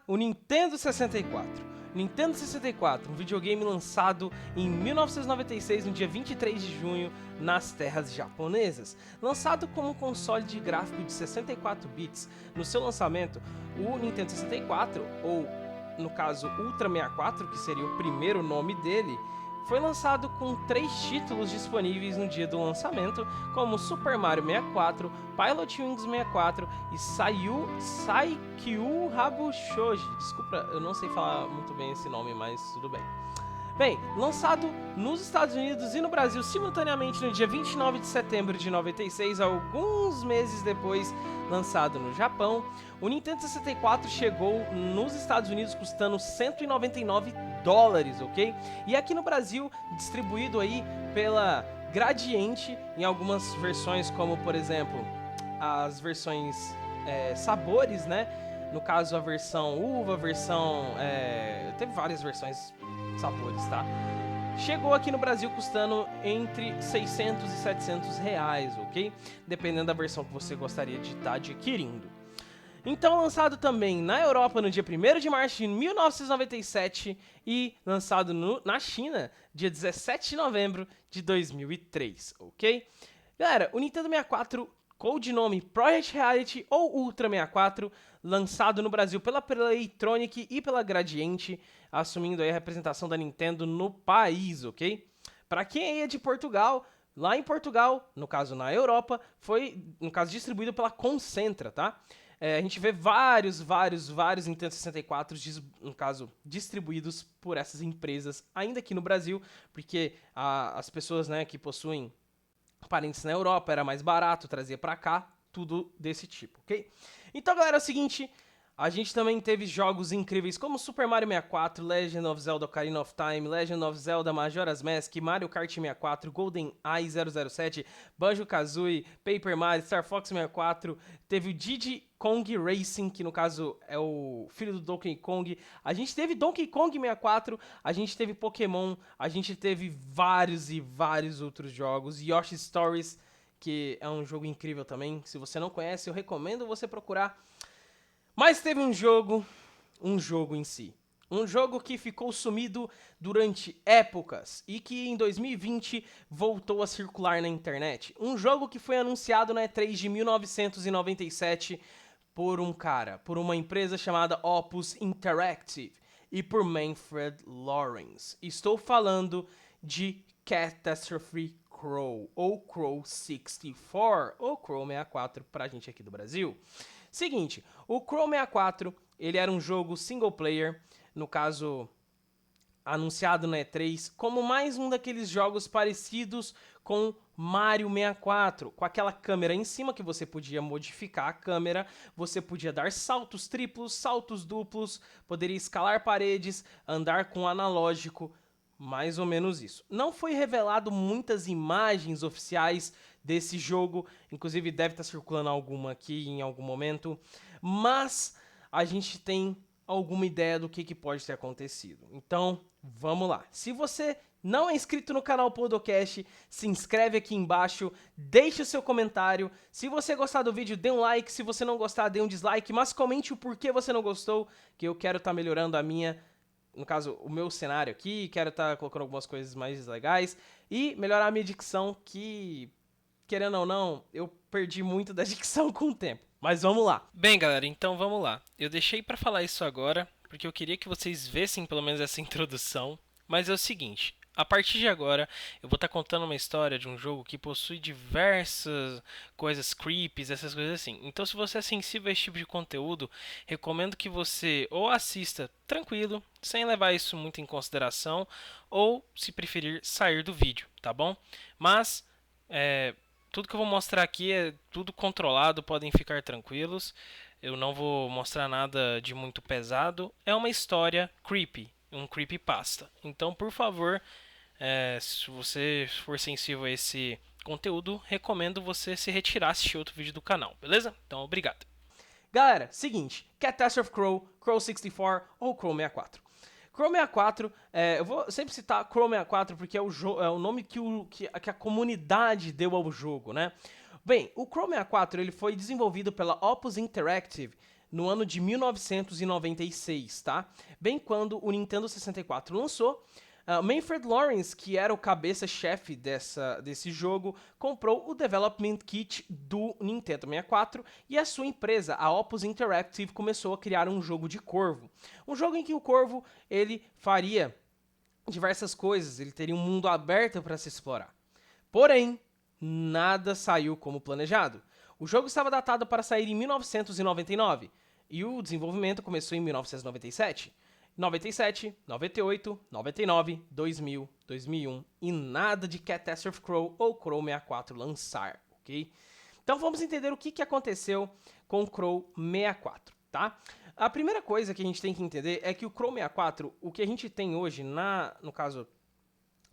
o Nintendo 64. Nintendo 64, um videogame lançado em 1996, no dia 23 de junho, nas terras japonesas. Lançado como um console de gráfico de 64 bits, no seu lançamento, o Nintendo 64, ou no caso Ultra 64, que seria o primeiro nome dele, foi lançado com 3 títulos disponíveis no dia do lançamento, como Super Mario 64, Pilot Wings 64 e Saikyu Habushoji. Desculpa, eu não sei falar muito bem esse nome, mas tudo bem. Bem, lançado nos Estados Unidos e no Brasil simultaneamente no dia 29 de setembro de 96, alguns meses depois lançado no Japão, o Nintendo 64 chegou nos Estados Unidos custando $199, ok? E aqui no Brasil, distribuído aí pela Gradiente em algumas versões, como por exemplo, as versões sabores, né? No caso, a versão uva, a versão... teve várias versões sabores, tá? Chegou aqui no Brasil custando entre 600 e 700 reais, ok? Dependendo da versão que você gostaria de estar adquirindo. Então, lançado também na Europa no dia 1º de março de 1997 e lançado na China dia 17 de novembro de 2003, ok? Galera, o Nintendo 64, codinome Project Reality ou Ultra 64, lançado no Brasil pela Playtronic e pela Gradiente, assumindo aí a representação da Nintendo no país, ok? Para quem é de Portugal, lá em Portugal, no caso na Europa, foi, no caso, distribuído pela Concentra, tá? A gente vê vários Nintendo 64, no caso, distribuídos por essas empresas, ainda aqui no Brasil, porque as pessoas, né, que possuem parentes na Europa, era mais barato, trazia pra cá, tudo desse tipo, ok? Então, galera, é o seguinte, a gente também teve jogos incríveis como Super Mario 64, Legend of Zelda Ocarina of Time, Legend of Zelda Majora's Mask, Mario Kart 64, GoldenEye 007, Banjo-Kazooie, Paper Mario, Star Fox 64, teve o Diddy Kong Racing, que no caso é o filho do Donkey Kong, a gente teve Donkey Kong 64, a gente teve Pokémon, a gente teve vários e vários outros jogos, Yoshi Stories, que é um jogo incrível também, se você não conhece, eu recomendo você procurar. Mas teve um jogo em si. Um jogo que ficou sumido durante épocas e que em 2020 voltou a circular na internet. Um jogo que foi anunciado na E3 de 1997 por uma empresa chamada Opus Interactive e por Manfred Lawrence. Estou falando de Catastrophe Crow, ou Crow 64, ou Crow 64 pra gente aqui do Brasil. Seguinte, o Crow 64, ele era um jogo single player, no caso, anunciado na E3, como mais um daqueles jogos parecidos com Mario 64, com aquela câmera em cima que você podia modificar a câmera, você podia dar saltos triplos, saltos duplos, poderia escalar paredes, andar com analógico, mais ou menos isso. Não foi revelado muitas imagens oficiais desse jogo, inclusive deve estar circulando alguma aqui em algum momento, mas a gente tem alguma ideia do que pode ter acontecido. Então, vamos lá. Se você não é inscrito no canal Podocast, se inscreve aqui embaixo, deixe o seu comentário. Se você gostar do vídeo, dê um like. Se você não gostar, dê um dislike, mas comente o porquê você não gostou, que eu quero estar melhorando no caso, o meu cenário aqui, quero estar colocando algumas coisas mais legais e melhorar a minha dicção, que, querendo ou não, eu perdi muito da dicção com o tempo. Mas vamos lá. Bem, galera, então vamos lá. Eu deixei pra falar isso agora, porque eu queria que vocês vissem pelo menos essa introdução. Mas é o seguinte, a partir de agora, eu vou estar contando uma história de um jogo que possui diversas coisas creepies, essas coisas assim. Então, se você é sensível a esse tipo de conteúdo, recomendo que você ou assista tranquilo, sem levar isso muito em consideração, ou, se preferir, sair do vídeo, tá bom? Mas, tudo que eu vou mostrar aqui é tudo controlado, podem ficar tranquilos. Eu não vou mostrar nada de muito pesado. É uma história creepy, um creepypasta. Então, por favor, se você for sensível a esse conteúdo, recomendo você se retirar e assistir outro vídeo do canal, beleza? Então, obrigado. Galera, seguinte, Catastrophe Crow, Crow 64 ou Crow 64. Crow 64, eu vou sempre citar Crow 64 porque é o nome que a comunidade deu ao jogo, né? Bem, o Crow 64 ele foi desenvolvido pela Opus Interactive no ano de 1996, tá? Bem quando o Nintendo 64 lançou, Manfred Lawrence, que era o cabeça-chefe desse jogo, comprou o Development Kit do Nintendo 64 e a sua empresa, a Opus Interactive, começou a criar um jogo de corvo. Um jogo em que o corvo ele faria diversas coisas, ele teria um mundo aberto para se explorar. Porém, nada saiu como planejado. O jogo estava datado para sair em 1999 e o desenvolvimento começou em 1997. 97, 98, 99, 2000, 2001 e nada de Catastrophe Crow ou Crow 64 lançar, ok? Então vamos entender o que aconteceu com o Crow 64, tá? A primeira coisa que a gente tem que entender é que o Crow 64, o que a gente tem hoje, no caso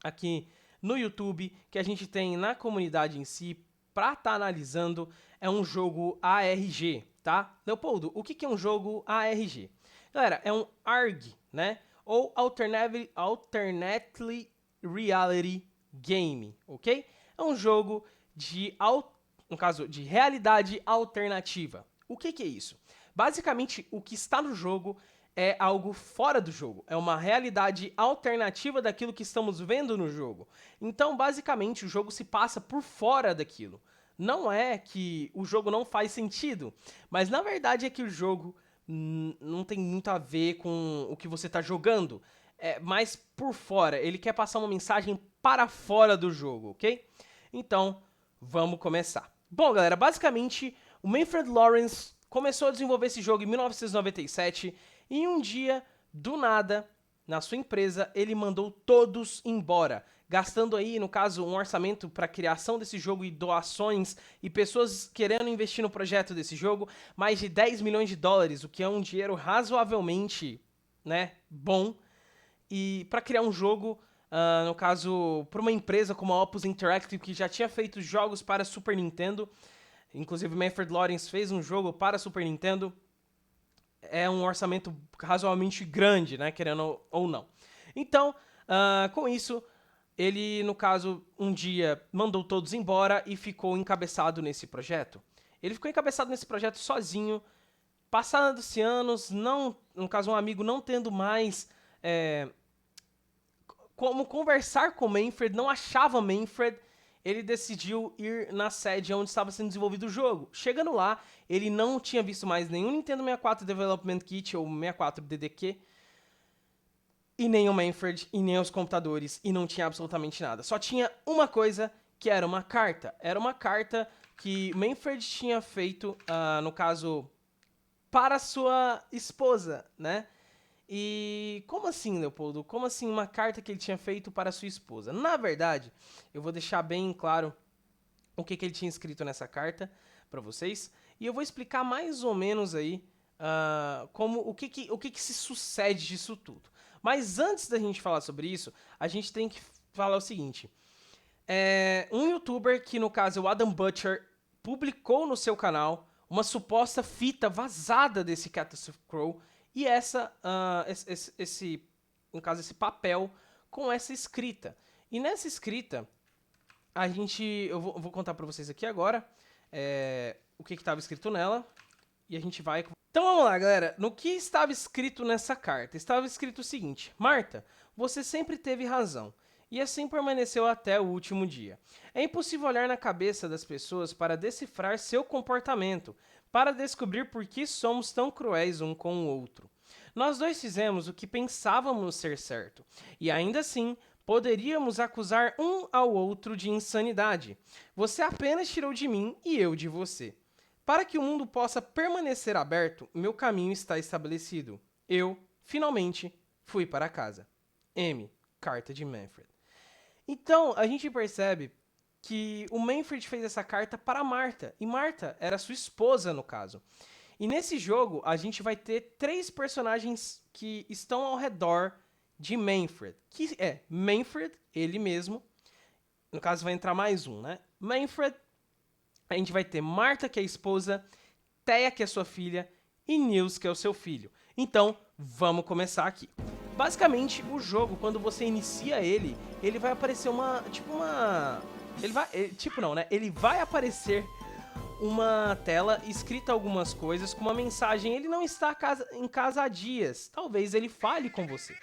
aqui no YouTube, que a gente tem na comunidade em si, pra estar analisando, é um jogo ARG, tá? Leopoldo, o que é um jogo ARG? Galera, é um ARG, né? Ou Alternately Reality Game, ok? É um jogo no caso, de realidade alternativa. O que é isso? Basicamente, o que está no jogo é algo fora do jogo. É uma realidade alternativa daquilo que estamos vendo no jogo. Então, basicamente, o jogo se passa por fora daquilo. Não é que o jogo não faz sentido, mas na verdade é que o jogo não tem muito a ver com o que você está jogando. É mais por fora. Ele quer passar uma mensagem para fora do jogo, ok? Então, vamos começar. Bom, galera, basicamente, o Manfred Lawrence começou a desenvolver esse jogo em 1997 e um dia, do nada, na sua empresa, ele mandou todos embora, gastando aí, no caso, um orçamento para a criação desse jogo e doações e pessoas querendo investir no projeto desse jogo, mais de 10 milhões de dólares, o que é um dinheiro razoavelmente, né, bom, e para criar um jogo, no caso, para uma empresa como a Opus Interactive, que já tinha feito jogos para Super Nintendo, inclusive Manfred Lawrence fez um jogo para Super Nintendo, é um orçamento razoavelmente grande, né, querendo ou não. Então, com isso, ele, no caso, um dia mandou todos embora e ficou encabeçado nesse projeto. Ele ficou encabeçado nesse projeto sozinho, passados-se anos, no caso, um amigo não tendo mais como conversar com Manfred, não achava Manfred, ele decidiu ir na sede onde estava sendo desenvolvido o jogo. Chegando lá, ele não tinha visto mais nenhum Nintendo 64 Development Kit ou 64 DDQ, e nem o Manfred, e nem os computadores, e não tinha absolutamente nada. Só tinha uma coisa, que era uma carta. Era uma carta que Manfred tinha feito, no caso, para sua esposa, né? E como assim, Leopoldo? Como assim uma carta que ele tinha feito para sua esposa? Na verdade, eu vou deixar bem claro o que ele tinha escrito nessa carta para vocês. E eu vou explicar mais ou menos aí o que se sucede disso tudo. Mas antes da gente falar sobre isso, a gente tem que falar o seguinte. Um youtuber, que no caso é o Adam Butcher, publicou no seu canal uma suposta fita vazada desse Catastrophe Crow e no caso, esse papel com essa escrita. E nessa escrita, eu vou contar pra vocês aqui agora o que estava escrito nela. E a gente vai... Então vamos lá, galera. No que estava escrito nessa carta? Estava escrito o seguinte: Marta, você sempre teve razão. E assim permaneceu até o último dia. É impossível olhar na cabeça das pessoas para decifrar seu comportamento, para descobrir por que somos tão cruéis um com o outro. Nós dois fizemos o que pensávamos ser certo, e ainda assim poderíamos acusar um ao outro de insanidade. Você apenas tirou de mim e eu de você. Para que o mundo possa permanecer aberto, meu caminho está estabelecido. Eu, finalmente, fui para casa. M. Carta de Manfred. Então, a gente percebe que o Manfred fez essa carta para Marta. E Marta era sua esposa, no caso. E nesse jogo, a gente vai ter 3 personagens que estão ao redor de Manfred. Que é Manfred, ele mesmo. No caso, vai entrar mais um, né? Manfred. A gente vai ter Marta, que é a esposa. Thea, que é sua filha. E Nils, que é o seu filho. Então, vamos começar aqui. Basicamente, o jogo, quando você inicia ele vai aparecer Ele vai aparecer uma tela escrita algumas coisas com uma mensagem: ele não está em casa há dias, talvez ele fale com você.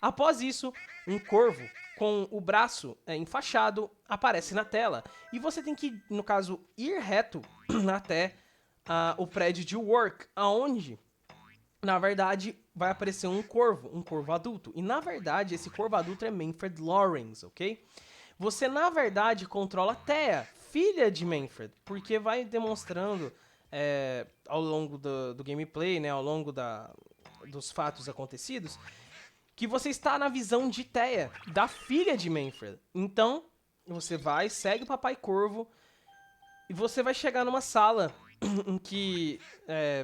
Após isso, um corvo com o braço enfaixado aparece na tela e você tem que, no caso, ir reto até o prédio de Work, aonde, na verdade, vai aparecer um corvo adulto. E, na verdade, esse corvo adulto é Manfred Lawrence, ok? Você, na verdade, controla Thea, filha de Manfred, porque vai demonstrando ao longo do gameplay, né, ao longo dos fatos acontecidos, que você está na visão de Thea, da filha de Manfred. Então, você vai, segue o Papai Corvo, e você vai chegar numa sala em que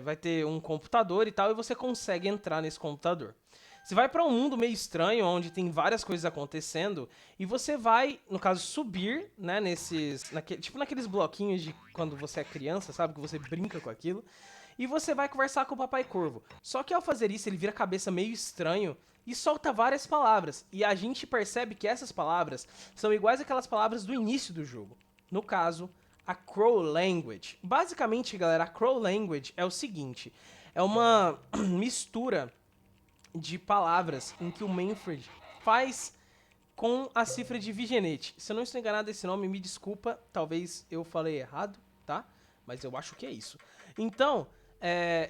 vai ter um computador e tal, e você consegue entrar nesse computador. Você vai para um mundo meio estranho, onde tem várias coisas acontecendo, e você vai, no caso, subir, né, tipo naqueles bloquinhos de quando você é criança, sabe, que você brinca com aquilo, e você vai conversar com o Papai Corvo. Só que ao fazer isso, ele vira a cabeça meio estranho e solta várias palavras, e a gente percebe que essas palavras são iguais àquelas palavras do início do jogo. No caso, a Crow Language. Basicamente, galera, a Crow Language é o seguinte: é uma mistura de palavras em que o Manfred faz com a cifra de Vigenete. Se eu não estou enganado esse nome, me desculpa, talvez eu falei errado, tá? Mas eu acho que é isso. Então,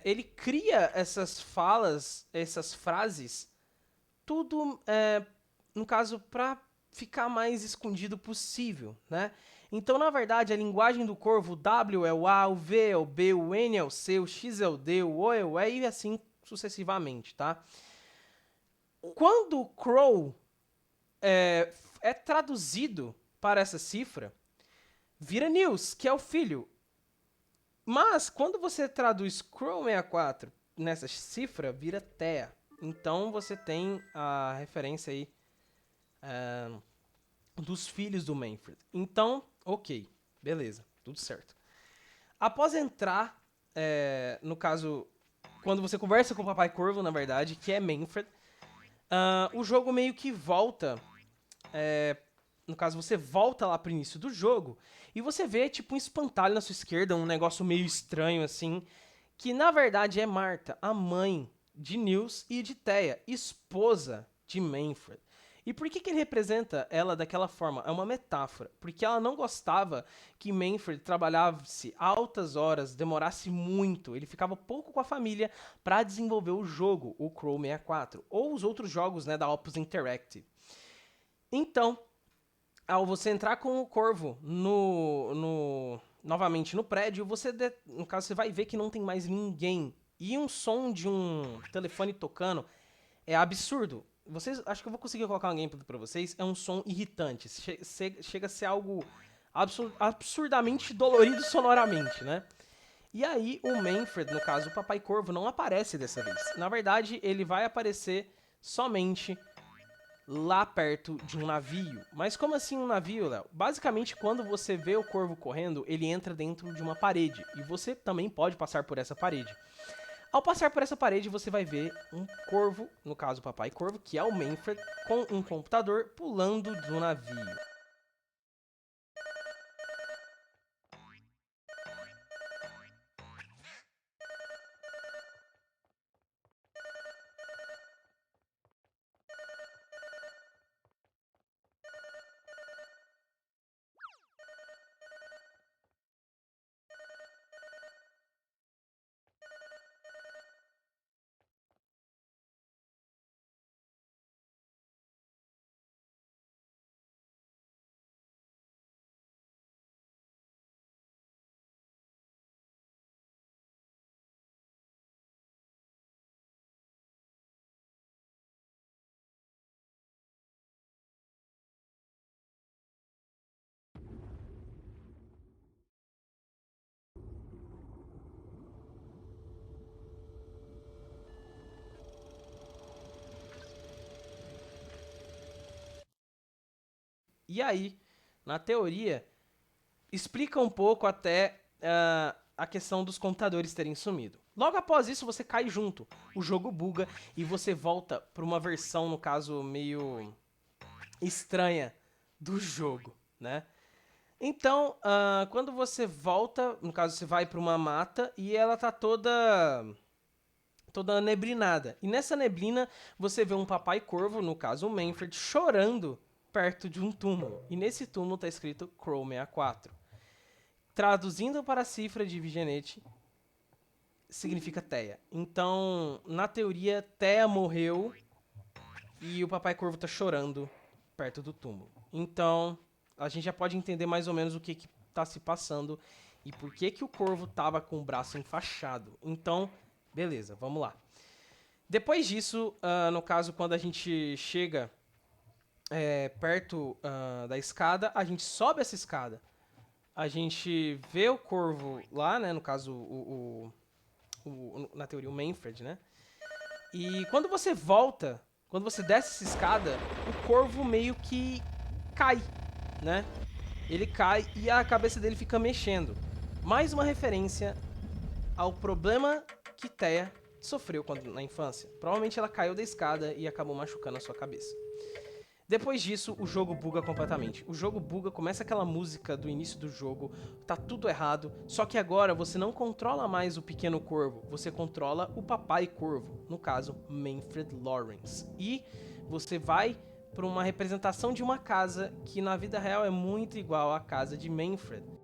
ele cria essas falas, essas frases, tudo, no caso, para ficar mais escondido possível, né? Então, na verdade, a linguagem do corvo, o W é o A, o V é o B, o N é o C, o X é o D, o O é o E e assim sucessivamente, tá? Quando o Crow é traduzido para essa cifra, vira News, que é o filho. Mas, quando você traduz Crow 64 nessa cifra, vira Thea. Então, você tem a referência aí dos filhos do Manfred. Então, ok, beleza, tudo certo. Após entrar, no caso, quando você conversa com o Papai Corvo, na verdade, que é Manfred, o jogo meio que volta. No caso, você volta lá pro início do jogo e você vê tipo um espantalho na sua esquerda, um negócio meio estranho assim, que na verdade é Marta, a mãe de Nils e de Thea, esposa de Manfred. E por que ele representa ela daquela forma? É uma metáfora, porque ela não gostava que Manfred trabalhasse altas horas, demorasse muito, ele ficava pouco com a família para desenvolver o jogo, o Crow 64, ou os outros jogos, né, da Opus Interactive. Então, ao você entrar com o Corvo novamente no prédio, no caso, você vai ver que não tem mais ninguém. E um som de um telefone tocando é absurdo. Acho que eu vou conseguir colocar um gameplay pra vocês. É um som irritante. Chega a ser algo absurdamente dolorido sonoramente, né? E aí o Manfred, no caso o Papai Corvo, não aparece dessa vez. Na verdade, ele vai aparecer somente lá perto de um navio. Mas como assim um navio, Léo? Basicamente, quando você vê o corvo correndo, ele entra dentro de uma parede. E você também pode passar por essa parede. Ao passar por essa parede, você vai ver um corvo, no caso o Papai Corvo, que é o Manfred, com um computador pulando do navio. E aí, na teoria, explica um pouco até a questão dos computadores terem sumido. Logo após isso, você cai junto. O jogo buga e você volta para uma versão, no caso, meio estranha do jogo, né? Então, quando você volta, no caso você vai para uma mata e ela tá toda neblinada. E nessa neblina você vê um papai corvo, no caso o Manfred, chorando perto de um túmulo. E nesse túmulo tá escrito Crow 64. Traduzindo para a cifra de Vigenete, significa Teia. Então, na teoria, Teia morreu e o papai corvo tá chorando perto do túmulo. Então, a gente já pode entender mais ou menos o que tá se passando e por que que o corvo tava com o braço enfaixado. Então, beleza, vamos lá. Depois disso, no caso, quando a gente chega perto da escada, a gente sobe essa escada. A gente vê o corvo lá, né? No caso, na teoria, o Manfred, né? E quando você volta, quando você desce essa escada, o corvo meio que cai, né? Ele cai e a cabeça dele fica mexendo. Mais uma referência ao problema que Teia sofreu na infância. Provavelmente ela caiu da escada e acabou machucando a sua cabeça. Depois disso, o jogo buga completamente. O jogo buga, começa aquela música do início do jogo, tá tudo errado, só que agora você não controla mais o pequeno corvo, você controla o papai corvo, no caso, Manfred Lawrence. E você vai para uma representação de uma casa que na vida real é muito igual à casa de Manfred.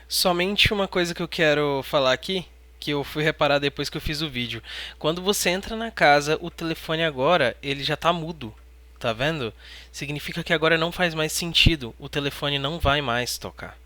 Somente uma coisa que eu quero falar aqui, que eu fui reparar depois que eu fiz o vídeo. Quando você entra na casa, o telefone agora, ele já tá mudo. Tá vendo? Significa que agora não faz mais sentido. O telefone não vai mais tocar.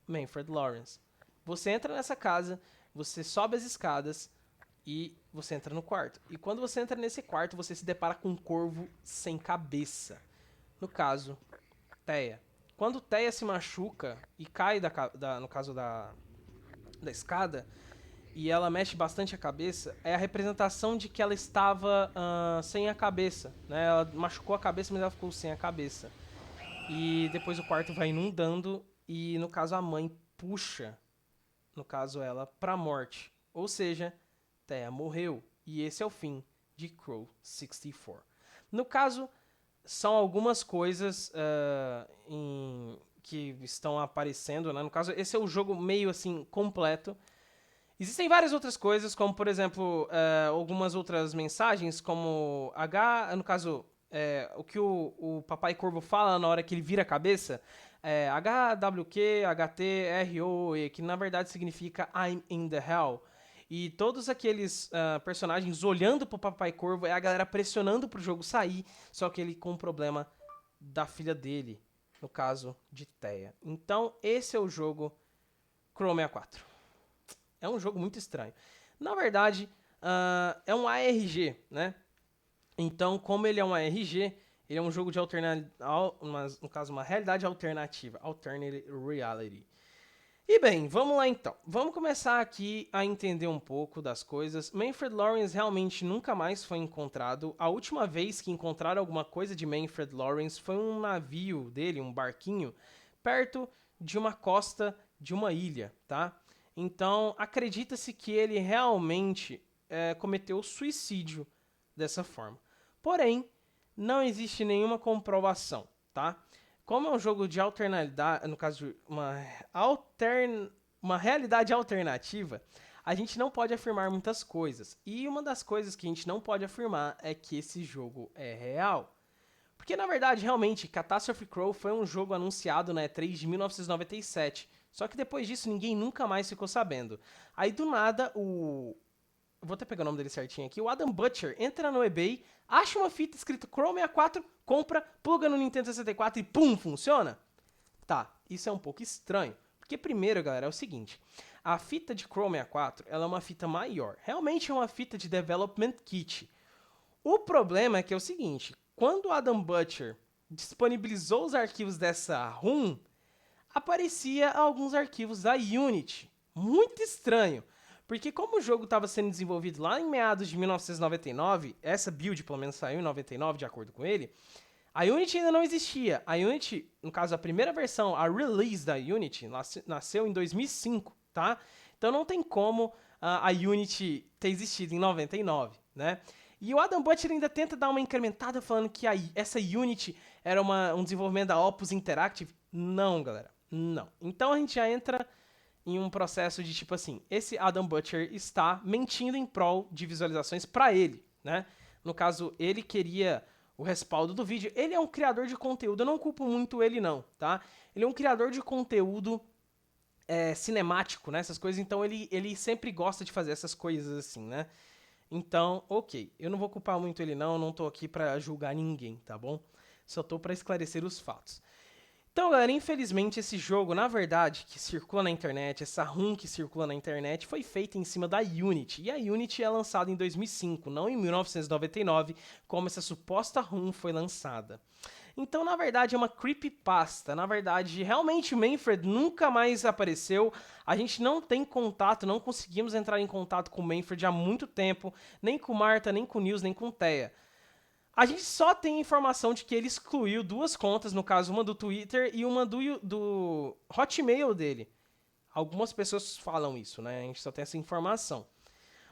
Manfred Lawrence. Você entra nessa casa, você sobe as escadas e você entra no quarto. E quando você entra nesse quarto, você se depara com um corvo sem cabeça. No caso, Teia. Quando Teia se machuca e cai no caso da escada, e ela mexe bastante a cabeça, é a representação de que ela estava sem a cabeça. Né? Ela machucou a cabeça, mas ela ficou sem a cabeça. E depois o quarto vai inundando e, no caso, a mãe puxa, no caso ela, pra morte. Ou seja, Thea morreu. E esse é o fim de Crow 64. No caso, são algumas coisas que estão aparecendo, né? No caso, esse é o jogo meio assim completo. Existem várias outras coisas, como por exemplo, algumas outras mensagens, como no caso, o que o Papai Corvo fala na hora que ele vira a cabeça, HWQ, HTROE, que na verdade significa I'm in the Hell. E todos aqueles personagens olhando pro Papai Corvo é a galera pressionando pro jogo sair, só que ele com o problema da filha dele, no caso de Thea. Então, esse é o jogo Crow 64. É um jogo muito estranho. Na verdade, é um ARG, né? Então, como ele é um ARG, ele é um jogo de no caso, uma realidade alternativa, Alternate Reality. E bem, vamos lá então. Vamos começar aqui a entender um pouco das coisas. Manfred Lawrence realmente nunca mais foi encontrado. A última vez que encontraram alguma coisa de Manfred Lawrence foi um navio dele, um barquinho, perto de uma costa de uma ilha, tá? Então, acredita-se que ele realmente cometeu suicídio dessa forma. Porém, não existe nenhuma comprovação, tá? como é um jogo de alternalidade, no caso de uma realidade alternativa, a gente não pode afirmar muitas coisas. E uma das coisas que a gente não pode afirmar é que esse jogo é real. Porque, na verdade, realmente, Catastrophe Crow foi um jogo anunciado na E3 de 1997. Só que depois disso, ninguém nunca mais ficou sabendo. Aí, do nada, vou até pegar o nome dele certinho aqui. O Adam Butcher entra no eBay, acha uma fita escrito Crow 64, compra, pluga no Nintendo 64 e pum, funciona? Tá, isso é um pouco estranho. Porque primeiro, galera, é o seguinte. A fita de Crow 64, ela é uma fita maior. Realmente é uma fita de Development Kit. O problema é que é o seguinte. Quando o Adam Butcher disponibilizou os arquivos dessa ROM, aparecia alguns arquivos da Unity. Muito estranho. Porque como o jogo estava sendo desenvolvido lá em meados de 1999, essa build pelo menos saiu em 99, de acordo com ele, a Unity ainda não existia. A Unity, no caso, a primeira versão, a release da Unity, nasceu em 2005, tá? Então não tem como a Unity ter existido em 99, né? E o Adam Butcher ainda tenta dar uma incrementada falando que essa Unity era um desenvolvimento da Opus Interactive. Não, galera, não. Então a gente já entra em um processo de tipo assim, esse Adam Butcher está mentindo em prol de visualizações para ele, né? No caso, ele queria o respaldo do vídeo. Ele é um criador de conteúdo, eu não culpo muito ele não, tá? Ele é um criador de conteúdo cinemático, né? Essas coisas, então ele sempre gosta de fazer essas coisas assim, né? Então, ok, eu não vou culpar muito ele não tô aqui pra julgar ninguém, tá bom? Só tô pra esclarecer os fatos. Então, galera, infelizmente esse jogo, na verdade, que circula na internet, essa ROM que circula na internet, foi feita em cima da Unity. E a Unity é lançada em 2005, não em 1999, como essa suposta ROM foi lançada. Então, na verdade, é uma creepypasta. Na verdade, realmente o Manfred nunca mais apareceu. A gente não tem contato, não conseguimos entrar em contato com o Manfred há muito tempo, nem com Marta, nem com Nils, nem com Thea. A gente só tem informação de que ele excluiu duas contas, no caso uma do Twitter e uma do Hotmail dele. Algumas pessoas falam isso, né? A gente só tem essa informação.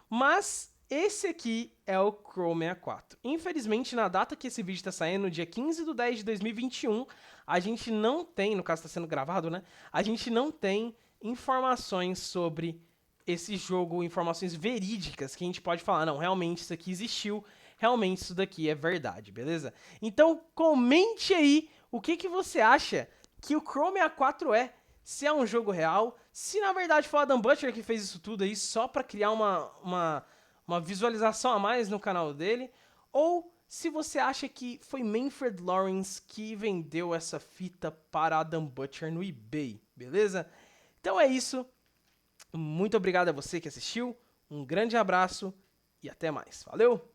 Mas esse aqui é o Crow 64. Infelizmente, na data que esse vídeo está saindo, no dia 15/10/2021, a gente não tem, no caso está sendo gravado, né? A gente não tem informações sobre esse jogo, informações verídicas que a gente pode falar, não, realmente isso aqui existiu, realmente isso daqui é verdade, beleza? Então, comente aí o que você acha que o Crow 64 é. Se é um jogo real, se na verdade foi o Adam Butcher que fez isso tudo aí só pra criar uma visualização a mais no canal dele, ou se você acha que foi Manfred Lawrence que vendeu essa fita para Adam Butcher no eBay, beleza? Então é isso. Muito obrigado a você que assistiu, um grande abraço e até mais. Valeu!